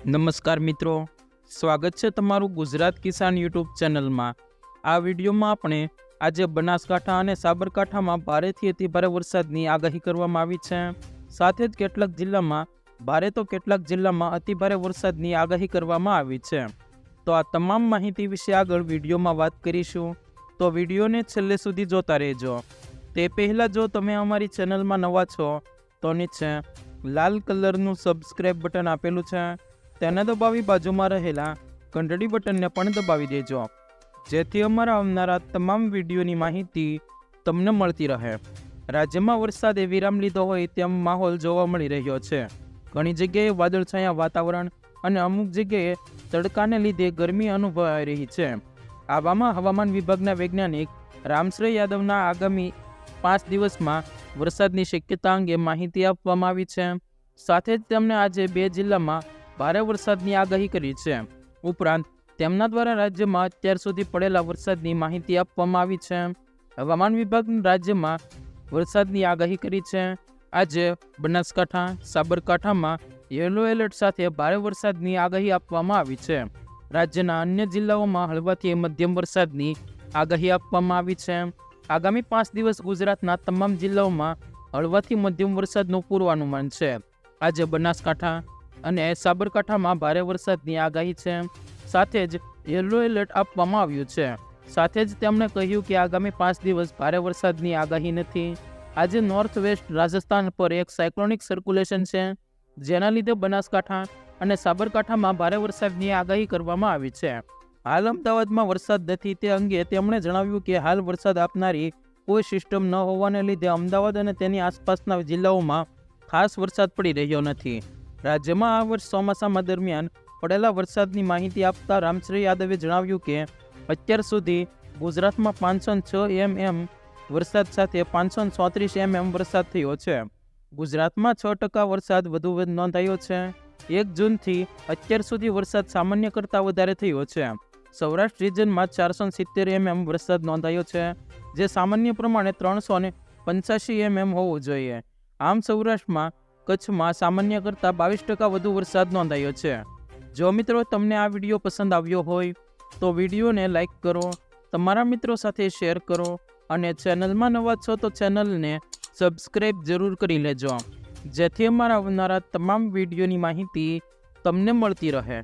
નમસ્કાર મિત્રો, સ્વાગત છે તમારું ગુજરાત કિસાન યુટ્યુબ ચેનલમાં। આ વિડીયોમાં આપણે આજે બનાસકાંઠા અને સાબરકાંઠામાં ભારેથી અતિભારે વરસાદની આગાહી કરવામાં આવી છે। સાથે જ કેટલાક જિલ્લામાં ભારે તો કેટલાક જિલ્લામાં અતિભારે વરસાદની આગાહી કરવામાં આવી છે। તો આ તમામ માહિતી વિશે આગળ વિડીયોમાં વાત કરીશું, તો વિડીયોને છેલ્લે સુધી જોતા રહેજો। તે પહેલાં જો તમે અમારી ચેનલમાં નવા છો તો નીચે લાલ કલરનું સબસ્ક્રાઇબ બટન આપેલું છે, તેને દબાવી બાજુમાં રહેલા ઘંટડી બટનને પણ દબાવી દેજો, જેથી અમારા આવનારા તમામ વિડીયોની માહિતી તમને મળતી રહે। રાજ્યમાં વરસાદે વિરામ લીધો હોય તેમ માહોલ જોવા મળી રહ્યો છે। ઘણી જગ્યાએ વાદળછાયા વાતાવરણ અને અમુક જગ્યાએ તડકાને લીધે ગરમી અનુભવાઈ રહી છે। આવામાં હવામાન વિભાગના વૈજ્ઞાનિક રામશ્રી યાદવના આગામી 5 દિવસમાં વરસાદની શક્યતા અંગે માહિતી આપવામાં આવી છે। સાથે જ તેમણે આજે 2 જિલ્લામાં ભારે વરસાદની આગાહી કરી છે। ઉપરાંત તેમના દ્વારા રાજ્યમાં અત્યાર સુધી પડેલા વરસાદની માહિતી આપવામાં આવી છે। હવામાન વિભાગની રાજ્યમાં વરસાદની આગાહી કરી છે। આજે બનાસકાંઠા, સાબરકાંઠામાં યલો એલર્ટ સાથે ભારે વરસાદની આગાહી આપવામાં આવી છે। રાજ્યના અન્ય જિલ્લાઓમાં હળવાથી મધ્યમ વરસાદની આગાહી આપવામાં આવી છે। આગામી 5 દિવસ ગુજરાતના તમામ જિલ્લાઓમાં હળવાથી મધ્યમ વરસાદનું પૂર્વાનુમાન છે। આજે બનાસકાંઠા અને સાબરકાંઠામાં ભારે વરસાદની આગાહી છે। સાથે જ યલો એલર્ટ આપવામાં આવ્યું છે। સાથે જ તેમણે કહ્યું કે આગામી 5 દિવસ ભારે વરસાદની આગાહી નથી। આજે નોર્થ વેસ્ટ રાજસ્થાન પર એક સાયક્લોનિક સર્ક્યુલેશન છે, જેના લીધે બનાસકાંઠા અને સાબરકાંઠામાં ભારે વરસાદની આગાહી કરવામાં આવી છે। હાલ અમદાવાદમાં વરસાદ નથી, તે અંગે તેમણે જણાવ્યું કે હાલ વરસાદ આપનારી કોઈ સિસ્ટમ ન હોવાને લીધે અમદાવાદ અને તેની આસપાસના જિલ્લાઓમાં ખાસ વરસાદ પડી રહ્યો નથી। રાજ્યમાં આ વર્ષ ચોમાસામાં દરમિયાન પડેલા વરસાદની માહિતી આપતા રામશ્રી યાદવે જણાવ્યું કે અત્યાર સુધી ગુજરાતમાં 506 mm વરસાદ સાથે 534 mm વરસાદ થયો છે। ગુજરાતમાં 6% વરસાદ વધુ નોંધાયો છે। 1 જૂનથી અત્યાર સુધી વરસાદ સામાન્ય કરતાં વધારે થયો છે। સૌરાષ્ટ્ર રિજનમાં 470 mm વરસાદ નોંધાયો છે, જે સામાન્ય પ્રમાણે 385 mm હોવું જોઈએ। આમ સૌરાષ્ટ્રમાં કચ્છમાં સામાન્ય કરતાં 22% વધુ વરસાદ નોંધાયો છે। જો મિત્રો તમને આ વિડીયો પસંદ આવ્યો હોય તો વિડીયોને લાઈક કરો, તમારા મિત્રો સાથે શેર કરો અને ચેનલમાં નવા છો તો ચેનલને સબસ્ક્રાઈબ જરૂર કરી લેજો, જેથી અમારા આવનારા તમામ વિડીયોની માહિતી તમને મળતી રહે।